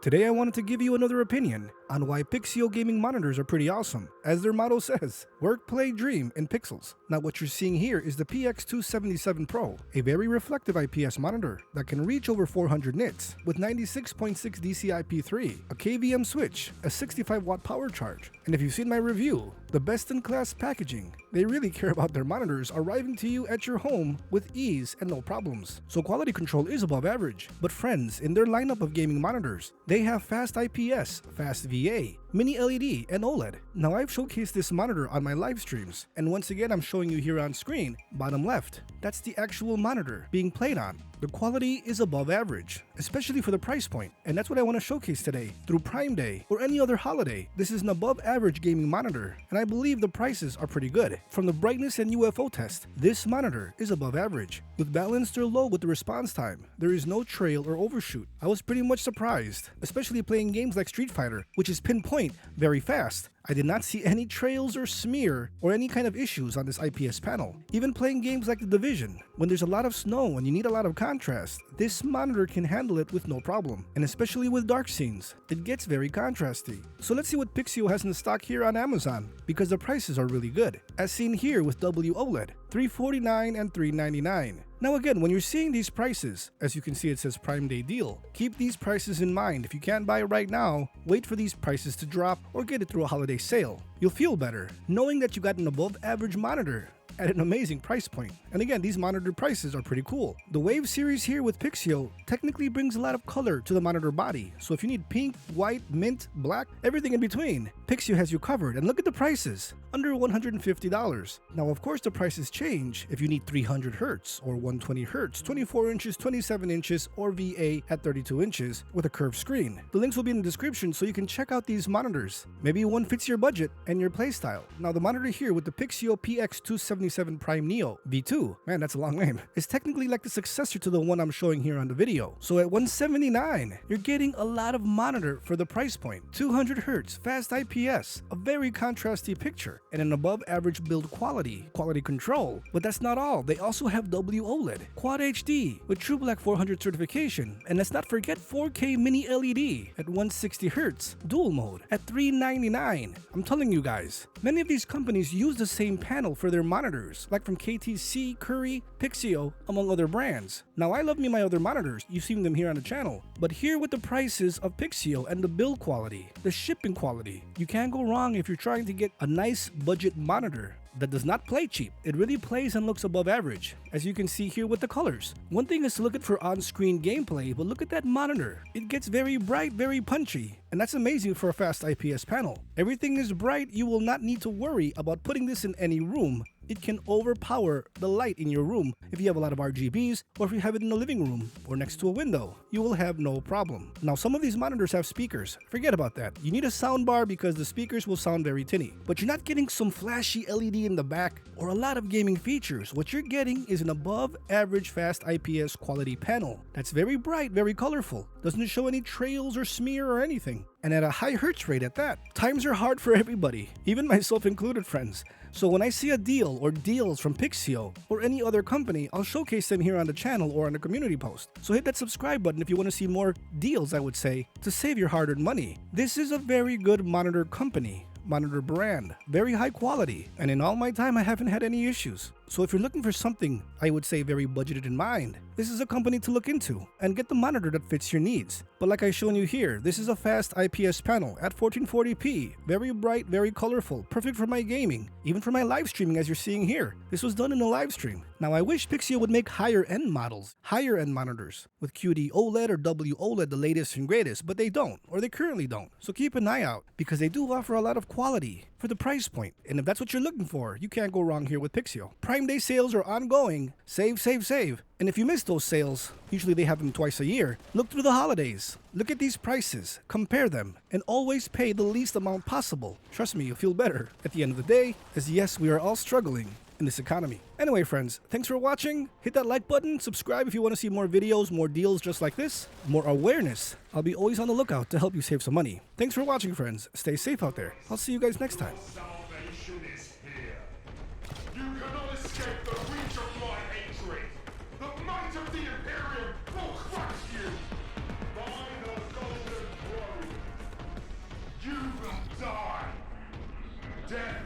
Today I wanted to give you another opinion on why Pixio gaming monitors are pretty awesome. As their motto says, work, play, dream in pixels. Now what you're seeing here is the PX277 Pro, a very reflective IPS monitor that can reach over 400 nits with 96.6 DCI-P3, a KVM switch, a 65-watt power charge, and if you've seen my review, the best-in-class packaging. They really care about their monitors arriving to you at your home with ease and no problems. So quality control is above average. But friends, in their lineup of gaming monitors, they have fast IPS, fast VA, mini LED, and OLED. Now I've showcased this monitor on my live streams, and once again I'm showing you here on screen, bottom left. That's the actual monitor being played on. The quality is above average, especially for the price point, and that's what I want to showcase today. Through Prime Day or any other holiday, this is an above average gaming monitor, and I believe the prices are pretty good. From the brightness and UFO test, this monitor is above average. With balanced or low with the response time, there is no trail or overshoot. I was pretty much surprised, especially playing games like Street Fighter, which is pinpoint very fast. I did not see any trails or smear or any kind of issues on this IPS panel. Even playing games like The Division, when there's a lot of snow and you need a lot of contrast, this monitor can handle it with no problem. And especially with dark scenes, it gets very contrasty. So let's see what Pixio has in stock here on Amazon, because the prices are really good. As seen here with WOLED, $349 and $399. Now again, when you're seeing these prices, as you can see it says Prime Day deal, keep these prices in mind. If you can't buy it right now, wait for these prices to drop or get it through a holiday sale. You'll feel better knowing that you got an above average monitor at an amazing price point. And again, these monitor prices are pretty cool. The Wave series here with Pixio technically brings a lot of color to the monitor body. So if you need pink, white, mint, black, everything in between, Pixio has you covered. And look at the prices, under $150. Now of course the prices change if you need 300 Hz or 120 Hz, 24 inches, 27 inches, or VA at 32 inches with a curved screen. The links will be in the description so you can check out these monitors. Maybe one fits your budget and your playstyle. Now the monitor here with the Pixio PX277 Prime Neo V2, man, that's a long name, is technically like the successor to the one I'm showing here on the video. So at $179, you're getting a lot of monitor for the price point. 200 Hz, fast IPS, a very contrasty picture, and an above average build quality control. But that's not all. They also have WOLED, Quad HD with True Black 400 certification, and let's not forget 4K mini LED at 160 Hz, dual mode at $399. I'm telling you guys, many of these companies use the same panel for their monitors, like from KTC, Curry, Pixio, among other brands. Now I love me my other monitors, you've seen them here on the channel, but here with the prices of Pixio and the build quality, the shipping quality, you can't go wrong if you're trying to get a nice budget monitor that does not play cheap. It really plays and looks above average, as you can see here with the colors. One thing is to look at for on-screen gameplay, but look at that monitor. It gets very bright, very punchy, and that's amazing for a fast IPS panel. Everything is bright, you will not need to worry about putting this in any room. It can overpower the light in your room if you have a lot of RGBs, or if you have it in the living room or next to a window. You will have no problem. Now some of these monitors have speakers. Forget about that. You need a sound bar because the speakers will sound very tinny. But you're not getting some flashy LED in the back or a lot of gaming features. What you're getting is an above average fast IPS quality panel that's very bright, very colorful, doesn't show any trails or smear or anything, and at a high hertz rate at that. Times are hard for everybody, even myself included, friends. So when I see a deal or deals from Pixio or any other company, I'll showcase them here on the channel or on the community post. So hit that subscribe button if you want to see more deals, I would say, to save your hard-earned money. This is a very good monitor company, monitor brand, very high quality, and in all my time I haven't had any issues. So if you're looking for something, I would say very budgeted in mind, this is a company to look into and get the monitor that fits your needs. But like I've shown you here, this is a fast IPS panel at 1440p, very bright, very colorful, perfect for my gaming, even for my live streaming as you're seeing here. This was done in a live stream. Now I wish Pixio would make higher end models, higher end monitors with QD OLED or WOLED, the latest and greatest, but they don't, or they currently don't. So keep an eye out, because they do offer a lot of quality for the price point. And if that's what you're looking for, you can't go wrong here with Pixio. Prime Day sales are ongoing. Save, save, save. And if you miss those sales, usually they have them twice a year, look through the holidays. Look at these prices, compare them, and always pay the least amount possible. Trust me, you'll feel better at the end of the day, as yes, we are all struggling in this economy. Anyway, friends, thanks for watching. Hit that like button, subscribe if you want to see more videos, more deals just like this, more awareness. I'll be always on the lookout to help you save some money. Thanks for watching, friends. Stay safe out there. I'll see you guys next time. Salvation is here. You cannot escape the reach of my hatred. The might of the Imperium will crush you. By the golden Death